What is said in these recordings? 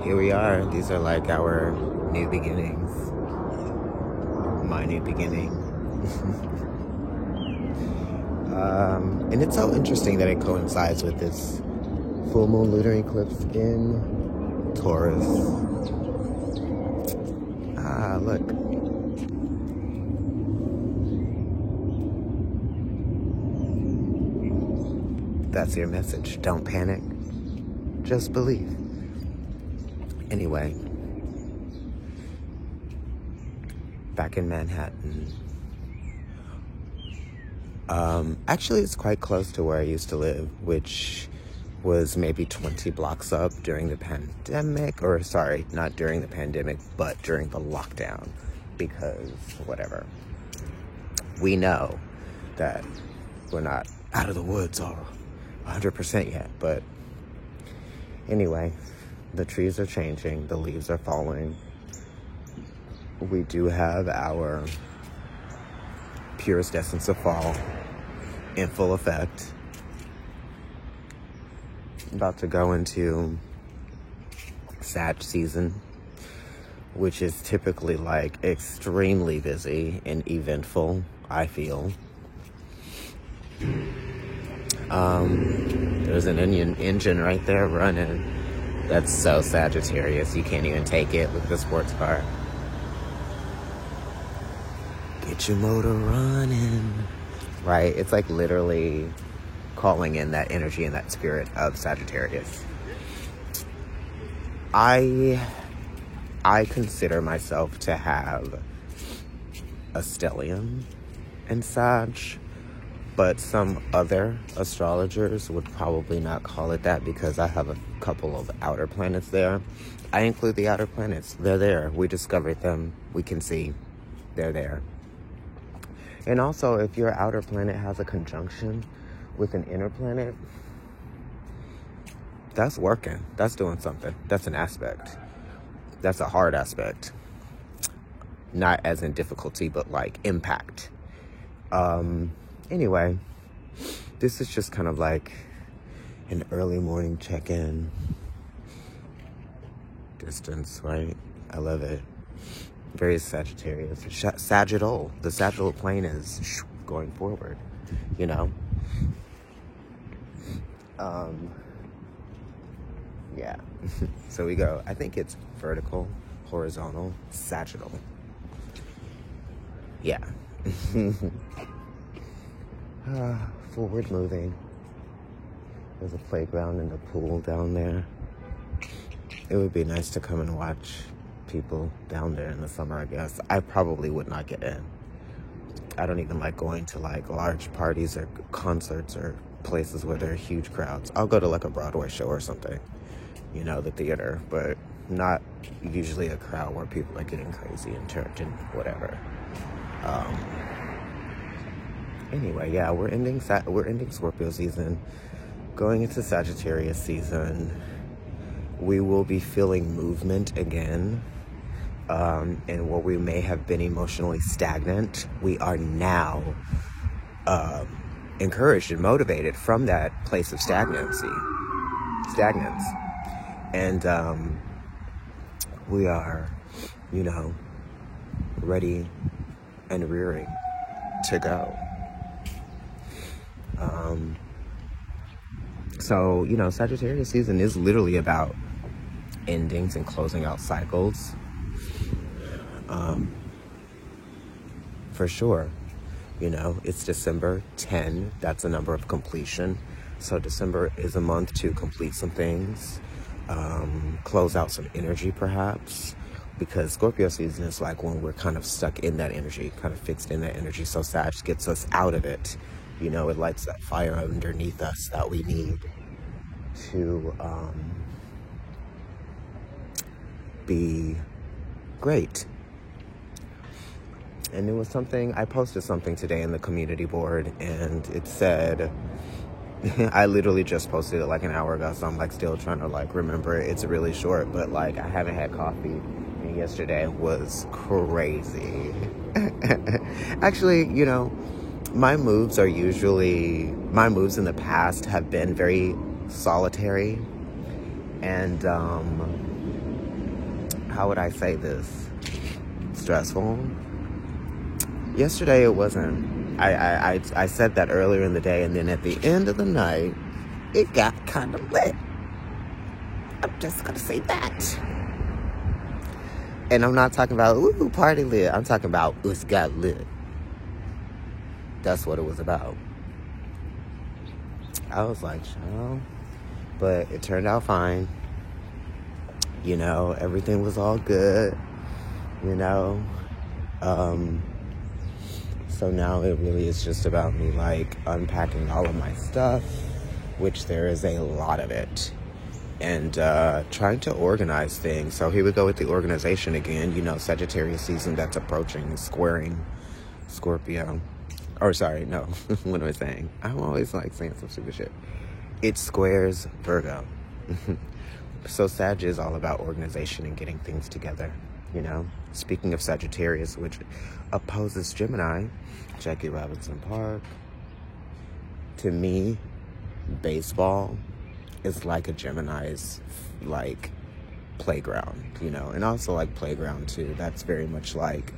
Here we are. These are like our new beginnings. My new beginning. And it's so interesting that it coincides with this full moon lunar eclipse in Taurus. Look. That's your message. Don't panic. Just believe. Anyway, back in Manhattan. Actually, it's quite close to where I used to live, which was maybe 20 blocks up during the pandemic, or sorry, not during the pandemic, but during the lockdown, because whatever. We know that we're not out of the woods or 100% yet, but anyway, the trees are changing, the leaves are falling. We do have our purest essence of fall in full effect. About to go into Sag season, which is typically like extremely busy and eventful, I feel. There's an engine right there running. That's so Sagittarius, you can't even take it with the sports car. Get your motor running. Right? It's like literally calling in that energy and that spirit of Sagittarius. I consider myself to have a stellium in Sag, but some other astrologers would probably not call it that because I have a couple of outer planets there. I include the outer planets. They're there. We discovered them. We can see they're there. And also, if your outer planet has a conjunction with an inner planet, that's working. That's doing something. That's an aspect. That's a hard aspect. Not as in difficulty, but like impact. Anyway, this is just kind of like an early morning check-in. Distance, right? I love it. Very Sagittarius. Sagittal. The sagittal plane is going forward, you know? Yeah. So we go. I think it's vertical, horizontal, sagittal. Yeah. Forward moving. There's a playground and a pool down there. It would be nice to come and watch people down there in the summer, I guess. I probably would not get in. I don't even like going to like large parties or concerts or places where there are huge crowds. I'll go to like a Broadway show or something, you know, the theater, but not usually a crowd where people are getting crazy in church and whatever. Anyway, yeah, we're ending Scorpio season, going into Sagittarius season. We will be feeling movement again. And where we may have been emotionally stagnant, we are now encouraged and motivated from that place of stagnance. And we are, you know, ready and rearing to go. So, you know, Sagittarius season is literally about endings and closing out cycles. For sure. You know, it's December 10. That's a number of completion. So December is a month to complete some things, close out some energy perhaps, because Scorpio season is like when we're kind of stuck in that energy, kind of fixed in that energy. So Sag gets us out of it. You know, it lights that fire underneath us that we need to be great. And it was something, I posted something today in the community board, and it said, I literally just posted it like an hour ago, so I'm like still trying to like remember it. It's really short, but like I haven't had coffee, and yesterday was crazy. Actually, you know, my moves in the past have been very solitary, and how would I say this? Stressful. Yesterday it wasn't. I said that earlier in the day, and then at the end of the night, it got kind of lit. I'm just gonna say that. And I'm not talking about, ooh, party lit. I'm talking about, it got lit. That's what it was about. I was like, child. But it turned out fine. You know, everything was all good. You know. So now it really is just about me, like, unpacking all of my stuff, which there is a lot of it. And trying to organize things. So here we go with the organization again. You know, Sagittarius season that's approaching, squaring Scorpio. Or sorry, no. What am I saying? I'm always like saying some stupid shit. It squares Virgo. So Sag is all about organization and getting things together, you know. Speaking of Sagittarius, which opposes Gemini, Jackie Robinson Park. To me, baseball is like a Gemini's, like, playground, you know. And also like playground too. That's very much like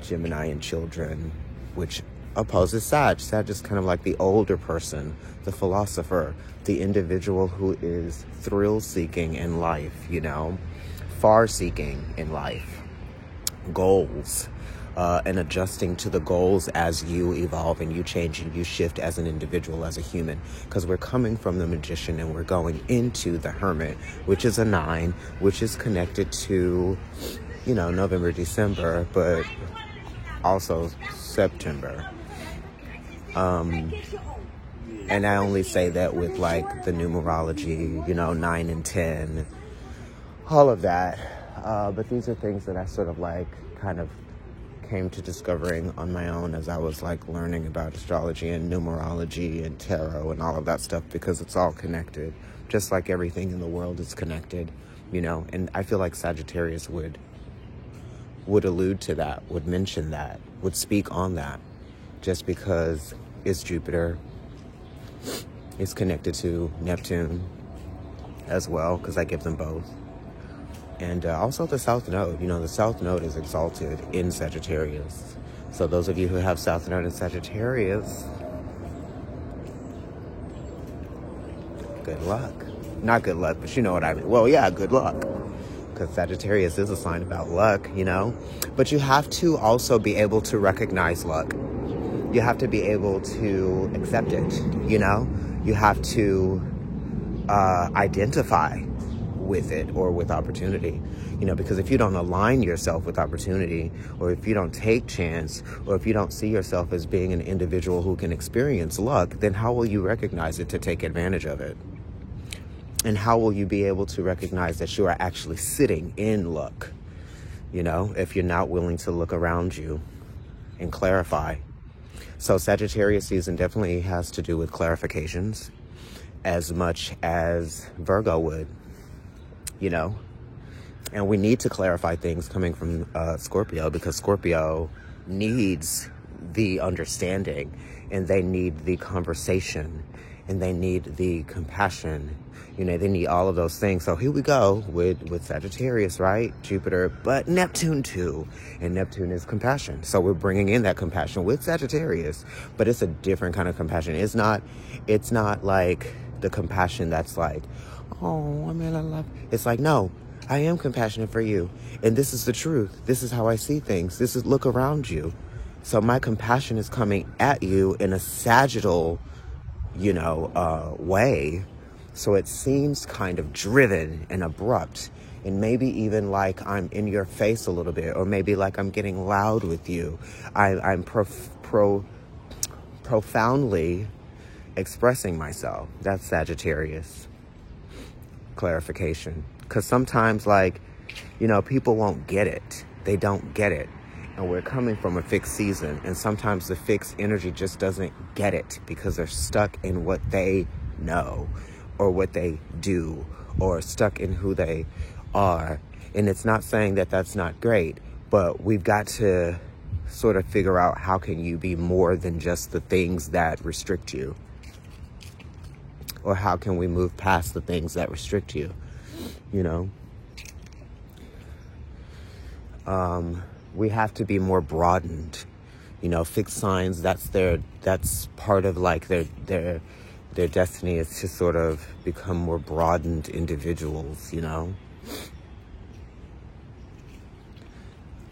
Gemini and children, which opposes Sag. Sag is kind of like the older person, the philosopher, the individual who is thrill-seeking in life, you know, far-seeking in life, goals, and adjusting to the goals as you evolve and you change and you shift as an individual, as a human. Because we're coming from the Magician and we're going into the Hermit, which is a 9, which is connected to, you know, November, December, but also September. And I only say that with like the numerology, you know, 9 and 10, all of that. But these are things that I sort of like kind of came to discovering on my own as I was like learning about astrology and numerology and tarot and all of that stuff, because it's all connected, just like everything in the world is connected, you know. And I feel like Sagittarius would allude to that, would mention that, would speak on that, just because it's Jupiter. It's connected to Neptune as well, because I give them both. And also the South Node. You know, the South Node is exalted in Sagittarius. So those of you who have South Node in Sagittarius, good luck. Not good luck, but you know what I mean. Well, yeah, good luck. Because Sagittarius is a sign about luck, you know. But you have to also be able to recognize luck. You have to be able to accept it, you know. You have to identify with it or with opportunity, you know, because if you don't align yourself with opportunity, or if you don't take chance, or if you don't see yourself as being an individual who can experience luck, then how will you recognize it to take advantage of it? And how will you be able to recognize that you are actually sitting in luck, you know, if you're not willing to look around you and clarify? So Sagittarius season definitely has to do with clarifications as much as Virgo would, you know. And we need to clarify things coming from Scorpio, because Scorpio needs the understanding, and they need the conversation, and they need the compassion. You know, they need all of those things. So here we go with Sagittarius, right? Jupiter, but Neptune too. And Neptune is compassion. So we're bringing in that compassion with Sagittarius, but it's a different kind of compassion. It's not like the compassion that's like, oh, I mean, I love. It's like, no, I am compassionate for you. And this is the truth. This is how I see things. This is, look around you. So my compassion is coming at you in a sagittal, you know, way. So it seems kind of driven and abrupt, and maybe even like I'm in your face a little bit, or maybe like I'm getting loud with you. I'm profoundly expressing myself. That's Sagittarius. Clarification. Because sometimes, like, you know, people won't get it. They don't get it. And we're coming from a fixed season, and sometimes the fixed energy just doesn't get it because they're stuck in what they know, or what they do, or stuck in who they are. And it's not saying that that's not great, but we've got to sort of figure out, how can you be more than just the things that restrict you? Or how can we move past the things that restrict you, you know? We have to be more broadened. Fixed signs, that's part of like their destiny is to sort of become more broadened individuals,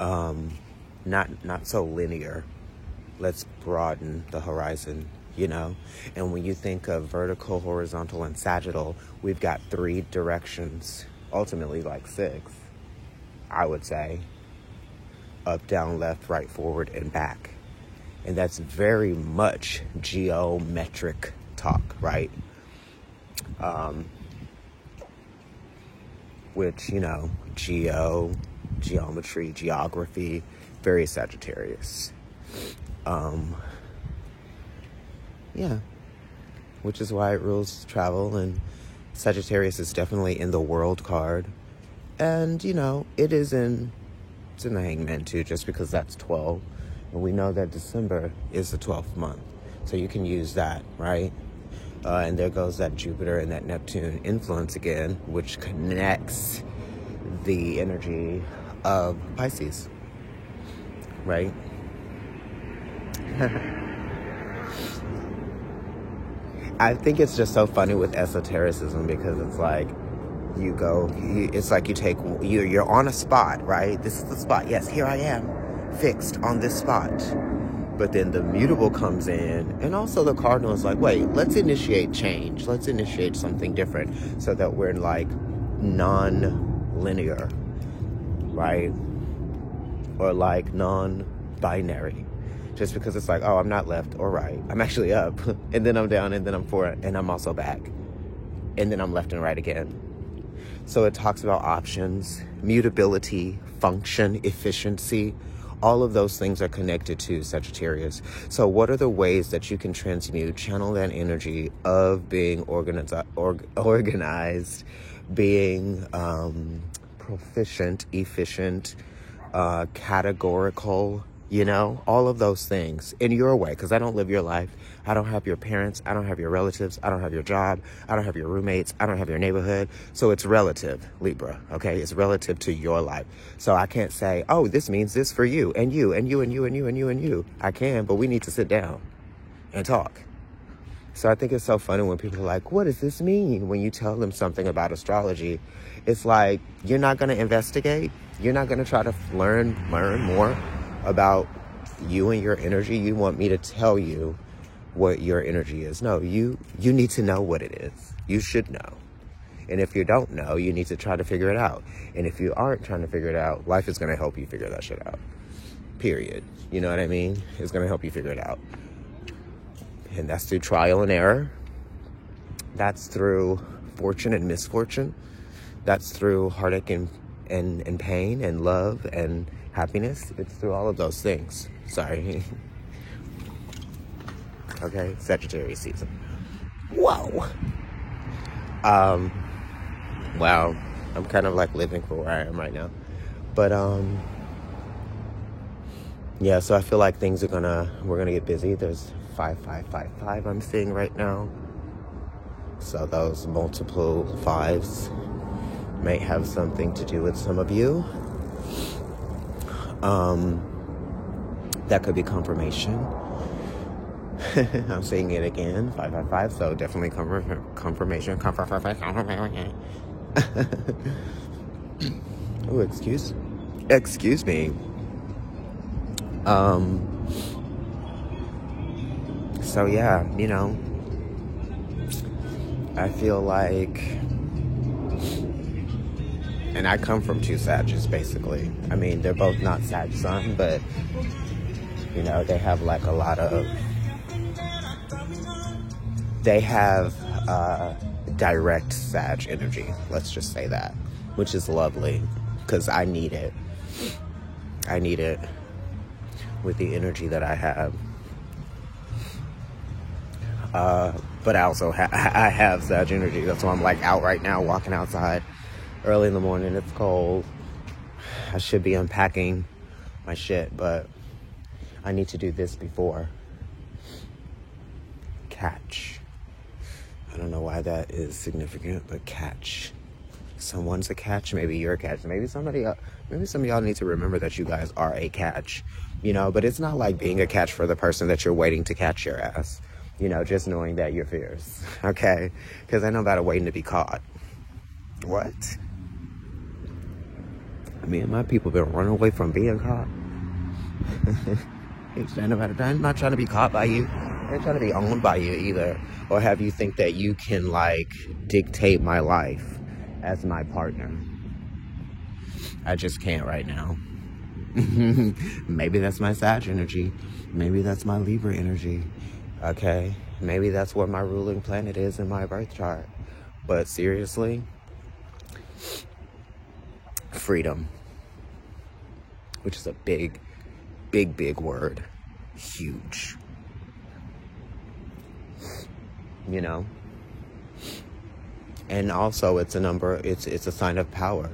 not so linear. Let's broaden the horizon, And when you think of vertical, horizontal, and sagittal, we've got 3 directions, ultimately like 6, I would say. Up, down, left, right, forward, and back. And that's very much geometric talk, right? Which, geometry, geography, very Sagittarius. Yeah. Which is why it rules travel, and Sagittarius is definitely in the world card. And, it's in the Hangman too, just because that's 12. And we know that December is the 12th month. So you can use that, right? And there goes that Jupiter and that Neptune influence again, which connects the energy of Pisces, right? I think it's just so funny with esotericism because it's like, you're on a spot, right? This is the spot. Yes, here I am, fixed on this spot. But then the mutable comes in, and also the cardinal is like, wait, let's initiate change. Let's initiate something different so that we're like non-linear, right? Or like non-binary. Just because it's like, oh, I'm not left or right. I'm actually up, and then I'm down, and then I'm forward, and I'm also back. And then I'm left and right again. So it talks about options, mutability, function, efficiency. All of those things are connected to Sagittarius. So what are the ways that you can transmute, channel that energy of being organized, being proficient, efficient, categorical, all of those things in your way, because I don't live your life. I don't have your parents. I don't have your relatives. I don't have your job. I don't have your roommates. I don't have your neighborhood. So it's relative, Libra, okay? It's relative to your life. So I can't say, oh, this means this for you, and you, and you, and you, and you, and you, and you. I can, but we need to sit down and talk. So I think it's so funny when people are like, what does this mean? When you tell them something about astrology, it's like, you're not going to investigate. You're not going to try to learn more about you and your energy. You want me to tell you what your energy is. No, you need to know what it is. You should know. And if you don't know, you need to try to figure it out. And if you aren't trying to figure it out, life is going to help you figure that shit out. Period. You know what I mean? It's going to help you figure it out. And that's through trial and error. That's through fortune and misfortune. That's through heartache and pain and love and happiness. It's through all of those things. Sorry. Okay, Sagittarius season. Whoa. Wow. I'm kind of like living for where I am right now. But yeah, so I feel like we're gonna get busy. There's 5555 I'm seeing right now. So those multiple 5s may have something to do with some of you. That could be confirmation. I'm saying it again, 555, so definitely confirmation. Oh, excuse me. So yeah, I feel like, and I come from 2 Sages, basically. I mean, they're both not Sag Sun, but, they have like a lot of, they have direct Sag energy, let's just say that, which is lovely, because I need it. I need it with the energy that I have. But I also I have Sag energy. That's why I'm like out right now, walking outside early in the morning. It's cold. I should be unpacking my shit, but I need to do this before catch. I don't know why that is significant, but catch someone's a catch, maybe you're a catch, maybe some of y'all need to remember that you guys are a catch, but it's not like being a catch for the person that you're waiting to catch your ass, just knowing that you're fierce, okay? Because ain't nobody waiting to be caught. What? Me and my people been running away from being caught. I'm not trying to be caught by you. I ain't trying to be owned by you either, or have you think that you can dictate my life as my partner. I just can't right now. Maybe that's my Sag energy. Maybe that's my Libra energy. Okay? Maybe that's where my ruling planet is in my birth chart. But seriously, freedom, which is a big word. Huge. And also it's a sign of power.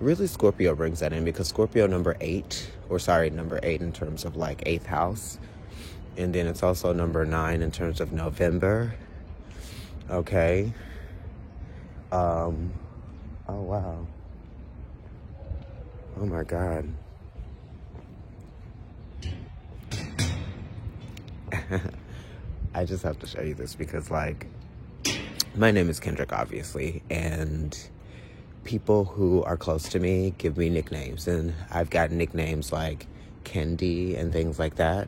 Really, Scorpio brings that in because Scorpio number 8 in terms of 8th house. And then it's also number 9 in terms of November. Okay. Oh wow. Oh my God. I just have to show you this because my name is Kendrick, obviously, and people who are close to me give me nicknames, and I've got nicknames like Kendi and things like that.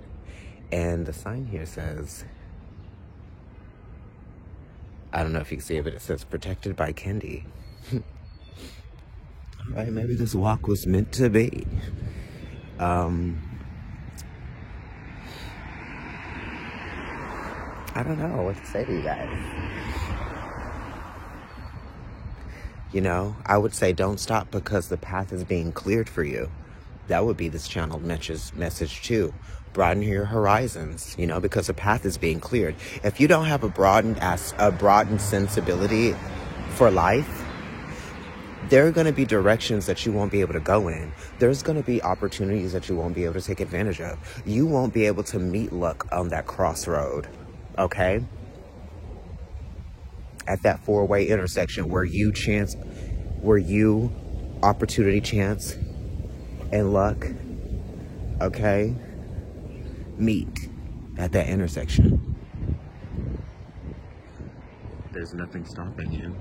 And the sign here says, I don't know if you can see it, but it says protected by Kendi. All right, maybe this walk was meant to be. I don't know what to say to you guys. I would say don't stop because the path is being cleared for you. That would be this channeled message too. Broaden your horizons, because the path is being cleared. If you don't have a broadened sensibility for life, there are going to be directions that you won't be able to go in. There's going to be opportunities that you won't be able to take advantage of. You won't be able to meet luck on that crossroad, okay? At that four-way intersection where opportunity, chance, and luck, okay, meet at that intersection. There's nothing stopping you.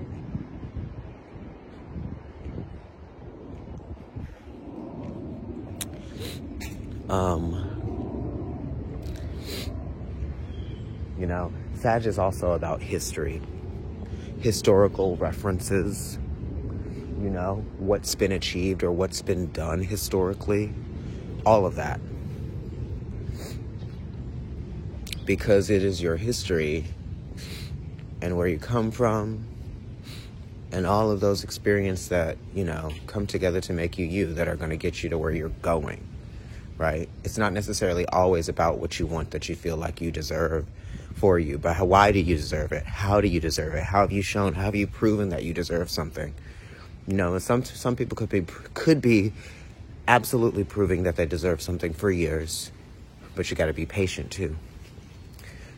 Sag is also about history, historical references, what's been achieved or what's been done historically, all of that. Because it is your history and where you come from and all of those experiences that, come together to make you that are going to get you to where you're going, right? It's not necessarily always about what you want that you feel like you deserve for you, but why do you deserve it? How do you deserve it? How have you proven that you deserve something? And some people could be absolutely proving that they deserve something for years, but you got to be patient too,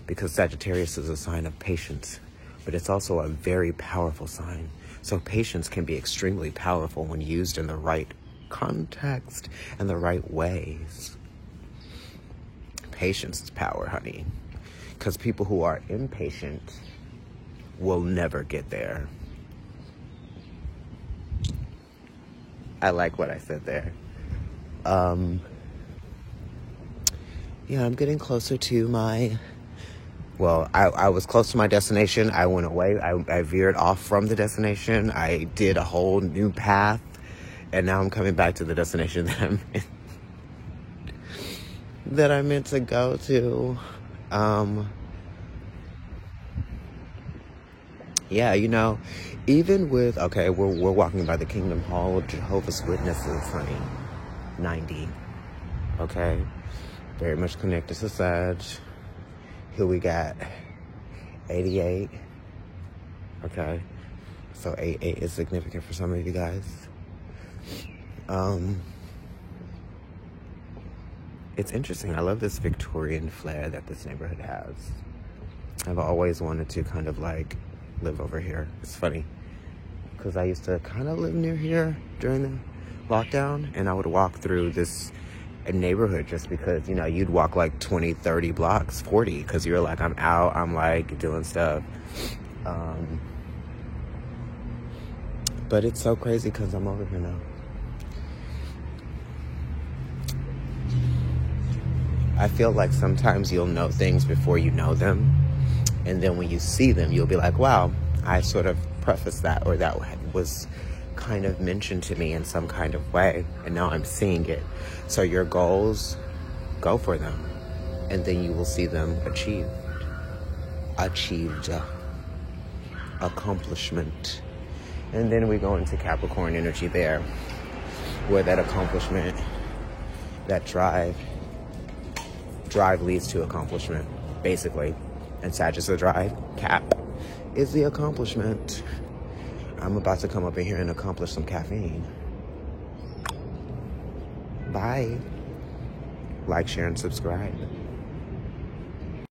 because Sagittarius is a sign of patience, but it's also a very powerful sign. So patience can be extremely powerful when used in the right context and the right ways. Patience is power, honey. Because people who are impatient will never get there. I like what I said there. Yeah, I'm getting closer to my... Well, I was close to my destination. I went away. I veered off from the destination. I did a whole new path. And now I'm coming back to the destination that I meant to go to. Yeah, even with, okay, we're walking by the Kingdom Hall of Jehovah's Witnesses, honey. 90. Okay? Very much connected to Sag. Here we got 88. Okay? So 88 is significant for some of you guys. It's interesting. I love this Victorian flair that this neighborhood has. I've always wanted to kind of live over here. It's funny because I used to kind of live near here during the lockdown, and I would walk through this neighborhood just because, you know, you'd walk like 20, 30 blocks, 40, because you're like, I'm out, I'm like doing stuff. But it's so crazy because I'm over here now. I feel like sometimes you'll know things before you know them. And then when you see them, you'll be like, wow, I sort of prefaced that, or that was kind of mentioned to me in some kind of way. And now I'm seeing it. So your goals, go for them. And then you will see them achieved. Accomplishment. And then we go into Capricorn energy there, where that accomplishment, that drive leads to accomplishment, basically. And Sag is the drive, Cap is the accomplishment. I'm about to come up in here and accomplish some caffeine. Bye. Like, share, and subscribe.